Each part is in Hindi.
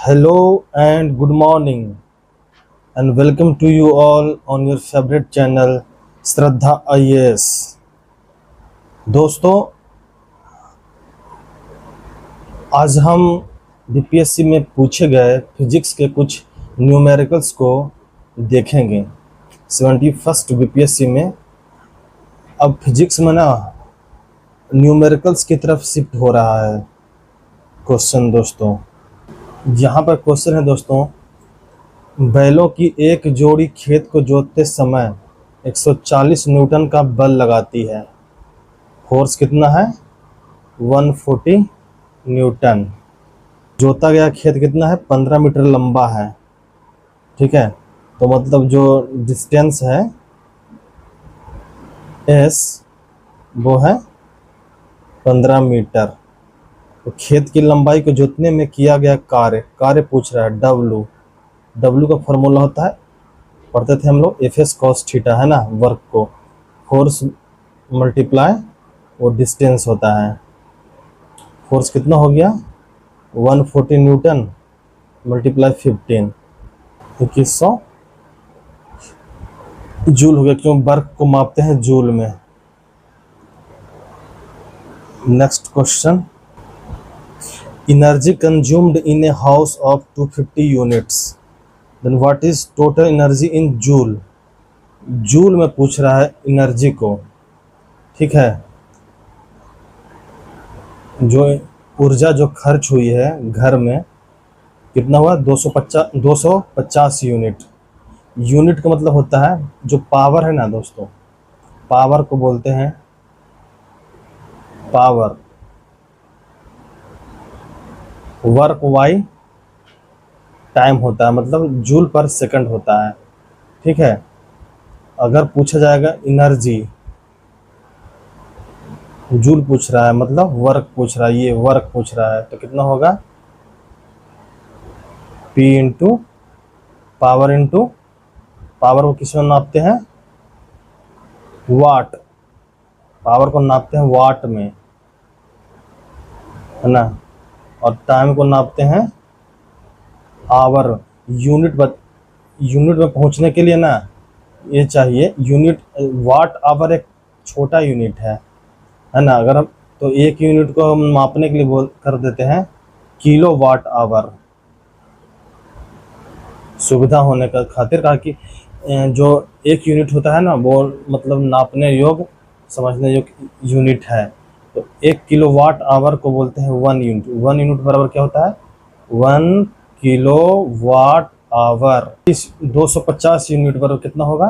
Hello and good morning and welcome to you all on your favorite channel Shraddha IAS। दोस्तों, आज हम बीपीएससी में पूछे गए फिजिक्स के कुछ न्यूमेरिकल्स को देखेंगे। 71st बीपीएससी में अब फिजिक्स में ना न्यूमेरिकल्स की तरफ शिफ्ट हो रहा है क्वेश्चन। दोस्तों, यहाँ पर क्वेश्चन है दोस्तों, बैलों की एक जोड़ी खेत को जोतते समय 140 न्यूटन का बल लगाती है। फोर्स कितना है? 140 न्यूटन। जोता गया खेत कितना है? 15 मीटर लंबा है। ठीक है, तो मतलब जो डिस्टेंस है एस वो है 15 मीटर। तो खेत की लंबाई को जोतने में किया गया कार्य पूछ रहा है। डब्लू का फॉर्मूला होता है, पढ़ते थे हम लोग, एफ एस कॉस थीटा, है ना। वर्क को फोर्स मल्टीप्लाई वो डिस्टेंस होता है। फोर्स कितना हो गया? 140 न्यूटन मल्टीप्लाई 15, 2100 जूल हो गया, क्यों वर्क को मापते हैं जूल में। Next question, energy consumed in a house of 250 units, then what is total energy in joule. Joule में पूछ रहा है एनर्जी को। ठीक है, जो ऊर्जा जो खर्च हुई है घर में कितना हुआ? 250 यूनिट। यूनिट का मतलब होता है जो पावर है ना दोस्तों, पावर को बोलते हैं पावर। वर्क वाई टाइम होता है, मतलब जूल पर सेकंड होता है। ठीक है, अगर पूछा जाएगा एनर्जी, जूल पूछ रहा है मतलब वर्क पूछ रहा है, ये वर्क पूछ रहा है, तो कितना होगा? P इंटू पावर को किस में नापते हैं? वाट। पावर को नापते हैं वाट में, है ना। और टाइम को नापते हैं आवर। यूनिट में पहुंचने के लिए ना ये चाहिए यूनिट। वाट आवर एक छोटा यूनिट है ना। अगर हम तो एक यूनिट को हम मापने के लिए कर देते हैं किलो वाट आवर, सुविधा होने का खातिर। कहा कि जो एक यूनिट होता है ना वो मतलब नापने योग्य, समझने योग्य यूनिट है। तो 1 किलो वाट आवर को बोलते हैं 1 यूनिट। 1 यूनिट बराबर क्या होता है? 1 किलो वाट आवर। इस 250 यूनिट बराबर कितना होगा?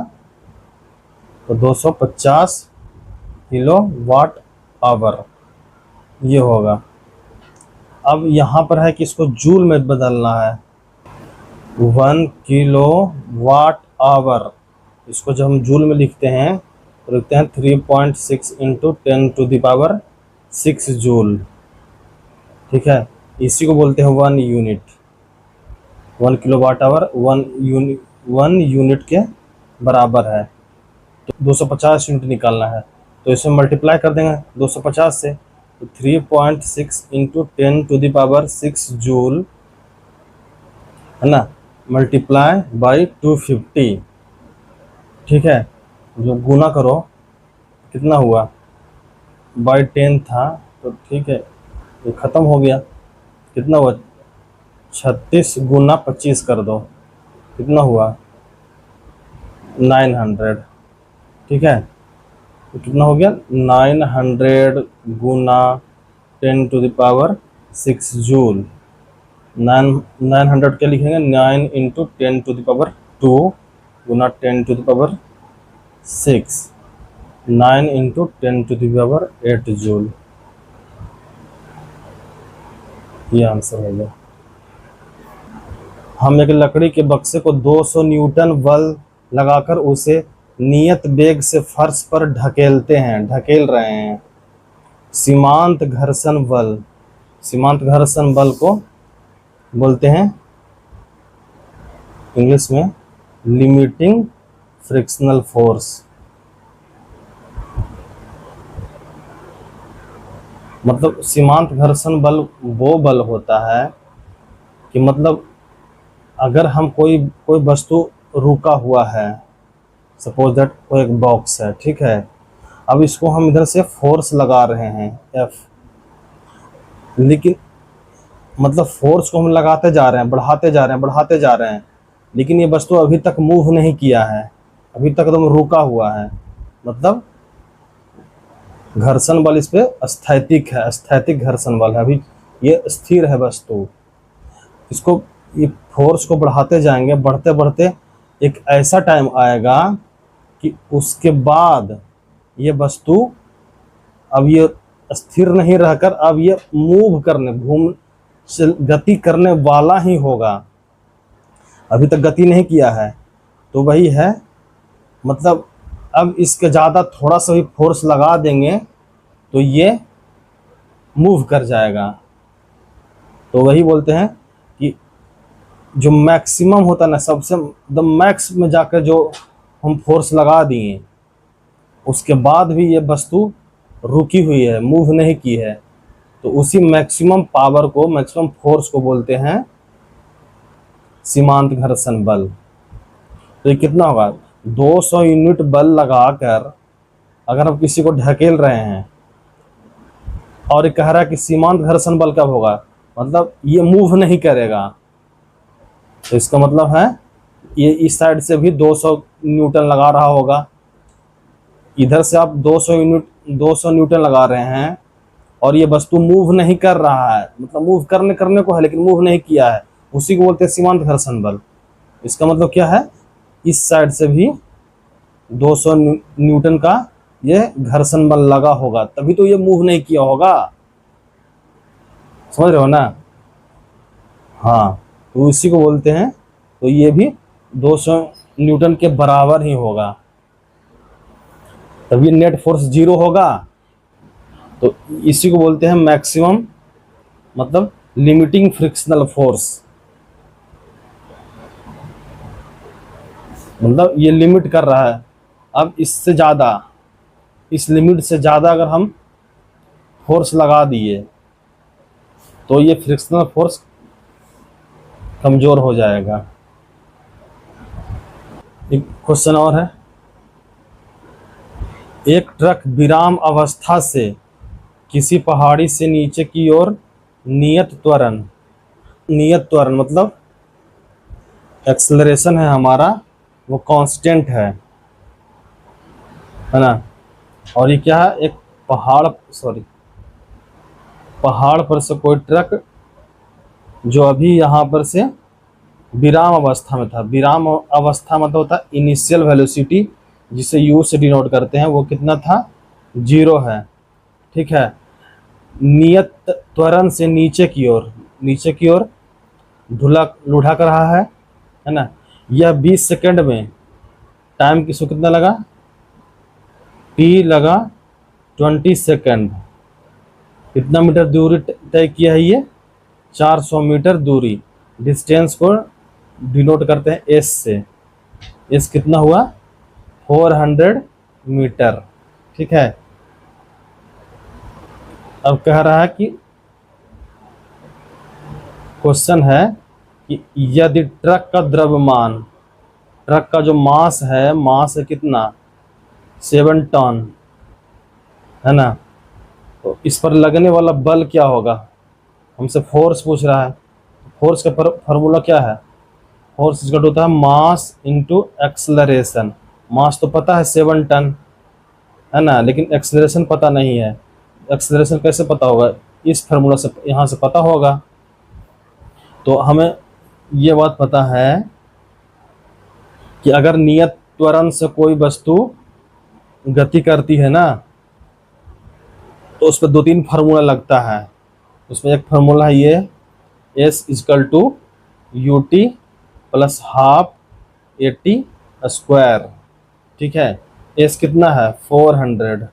तो 250 किलो वाट आवर ये होगा। अब यहाँ पर है कि इसको जूल में बदलना है। 1 किलो वाट आवर, इसको जब हम जूल में लिखते हैं तो लिखते हैं 3.6 इंटू 10⁻6 जूल। ठीक है, इसी को बोलते हैं 1 unit. 1 kilowatt hour 1 unit के बराबर है। तो 250 यूनिट निकालना है, तो इसमें मल्टीप्लाई कर देंगे 250 से। तो 3.6 इंटू 10⁻6 जूल, है ना, मल्टीप्लाई बाई 250। ठीक है, जो गुना करो कितना हुआ? बाई 10 था तो ठीक है, ये ख़त्म हो गया। कितना हुआ? 36 गुना 25 कर दो, कितना हुआ? 900। ठीक है, तो कितना हो गया? 900 गुना 10⁻6 जूल। 900 क्या लिखेंगे? 9 इंटू 10⁻2 गुना 10⁻6, 9 इंटू 10⁸ जूल। ये आंसर हो गया। हम एक लकड़ी के बक्से को 200 न्यूटन बल लगाकर उसे नियत वेग से फर्श पर ढकेल रहे हैं। सीमांत घर्षण बल को बोलते हैं इंग्लिश में लिमिटिंग फ्रिक्शनल फोर्स। मतलब सीमांत घर्षण बल वो बल होता है कि मतलब अगर हम कोई कोई वस्तु रुका हुआ है, सपोज दैट कोई एक बॉक्स है, ठीक है, अब इसको हम इधर से फोर्स लगा रहे हैं एफ, लेकिन मतलब फोर्स को हम लगाते जा रहे हैं, बढ़ाते जा रहे हैं, बढ़ाते जा रहे हैं, लेकिन ये वस्तु अभी तक मूव नहीं किया है, अभी तक एकदम रुका हुआ है, मतलब घर्षण बल इस पे स्थैतिक है, स्थैतिक घर्षण बल है, अभी ये स्थिर है वस्तु। इसको ये फोर्स को बढ़ाते जाएंगे, बढ़ते बढ़ते एक ऐसा टाइम आएगा कि उसके बाद ये वस्तु अब ये स्थिर नहीं रहकर अब ये मूव करने, गति करने वाला ही होगा, अभी तक गति नहीं किया है। तो वही है, मतलब अब इसके ज़्यादा थोड़ा सा भी फोर्स लगा देंगे तो ये मूव कर जाएगा। तो वही बोलते हैं कि जो मैक्सिमम होता है ना, सबसे द मैक्स में जाकर जो हम फोर्स लगा दिए, उसके बाद भी ये वस्तु रुकी हुई है, मूव नहीं की है, तो उसी मैक्सिमम पावर को, मैक्सिमम फोर्स को बोलते हैं सीमांत घर्षण बल। तो ये कितना होगा, 200 यूनिट बल लगाकर अगर हम किसी को ढकेल रहे हैं और ये कह रहा है कि सीमांत घर्षण बल कब होगा, मतलब ये मूव नहीं करेगा, तो इसका मतलब है ये इस साइड से भी 200 न्यूटन लगा रहा होगा, इधर से आप 200 न्यूटन लगा रहे हैं और ये वस्तु मूव नहीं कर रहा है, मतलब मूव करने को है लेकिन मूव नहीं किया है, उसी को बोलते हैं सीमांत घर्षण बल। इसका मतलब क्या है, इस साइड से भी 200 न्यूटन का ये घर्षण बल लगा होगा, तभी तो ये मूव नहीं किया होगा, समझ रहे हो ना। हाँ, तो इसी को बोलते हैं, तो ये भी 200 न्यूटन के बराबर ही होगा, तभी नेट फोर्स 0 होगा। तो इसी को बोलते हैं मैक्सिमम, मतलब लिमिटिंग फ्रिक्शनल फोर्स, मतलब ये लिमिट कर रहा है। अब इससे ज़्यादा, इस लिमिट से ज़्यादा अगर हम फोर्स लगा दिए तो ये फ्रिक्शनल फोर्स कमज़ोर हो जाएगा। एक क्वेश्चन और है, एक ट्रक विराम अवस्था से किसी पहाड़ी से नीचे की ओर नियत त्वरण मतलब एक्सेलरेशन है हमारा, वो कांस्टेंट है ना, और ये क्या है, एक पहाड़ पर से कोई ट्रक जो अभी यहाँ पर से विराम अवस्था में था, विराम अवस्था मतलब होता है इनिशियल वेलोसिटी, जिसे u से डिनोट करते हैं, वो कितना था, 0 है, ठीक है। नियत त्वरण से नीचे की ओर लुढ़ा कर रहा है ना, यह 20 सेकंड में टाइम किसको कितना लगा, t लगा 20 सेकंड, कितना मीटर दूरी तय किया है, ये 400 मीटर दूरी, डिस्टेंस को डिनोट करते हैं s से, s कितना हुआ, 400 मीटर, ठीक है। अब कह रहा है कि क्वेश्चन है कि यदि ट्रक का द्रव्यमान, ट्रक का जो मास है कितना, 7 टन है ना, तो इस पर लगने वाला बल क्या होगा, हमसे फोर्स पूछ रहा है। फोर्स का फार्मूला क्या है, फोर्स इक्वल होता है मास इंटू एक्सलरेशन। मास तो पता है 7 टन है ना, लेकिन एक्सलरेशन पता नहीं है। एक्सलरेशन कैसे पता होगा, इस फार्मूला से, यहाँ से पता होगा। तो हमें ये बात पता है कि अगर नियत त्वरण से कोई वस्तु गति करती है ना, तो उस पर 2-3 फार्मूला लगता है। उसमें एक फार्मूला है ये, S equal to ut plus half AT square, ठीक है। S कितना है 400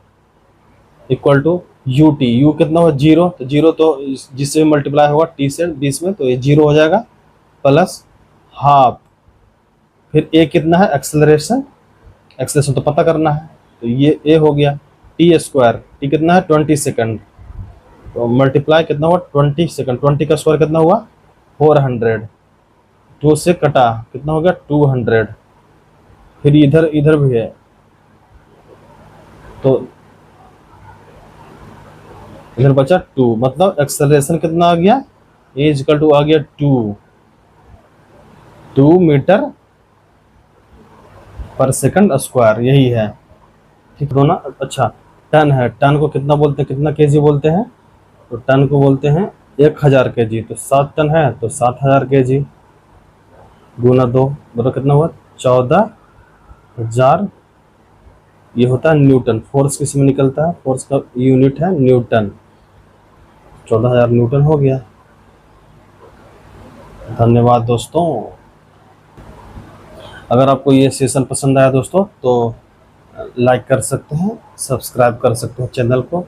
इक्वल टू ut, u कितना हो 0, तो 0 तो जिससे मल्टीप्लाई होगा t से 20 में, तो ये 0 हो जाएगा, प्लस हाफ, फिर a कितना है एक्सेलरेशन तो पता करना है, तो ये a हो गया, t स्क्वायर, t कितना है 20 सेकंड, तो मल्टीप्लाई कितना हुआ 20 सेकंड, 20 का स्क्वायर कितना हुआ 400, 2 से कटा कितना हो गया 200, फिर इधर इधर भी है तो इधर बचा 2, मतलब एक्सेलरेशन कितना आ गया, ए इक्वल टू आ गया 2 मीटर पर सेकंड स्क्वायर, यही है। ठीक है ना। अच्छा, टन है, टन को कितना बोलते हैं, कितना केजी बोलते हैं, तो टन को बोलते हैं 1000 केजी। तो 7 टन है तो 7000 केजी गुना 2, मतलब कितना हुआ 14000। ये होता है न्यूटन। फोर्स किस में निकलता है, फोर्स का यूनिट है न्यूटन। 14000 न्यूटन हो गया। धन्यवाद दोस्तों। अगर आपको ये सेशन पसंद आया दोस्तों तो लाइक कर सकते हैं, सब्सक्राइब कर सकते हैं चैनल को।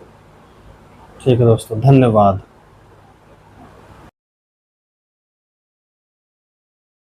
ठीक है दोस्तों, धन्यवाद।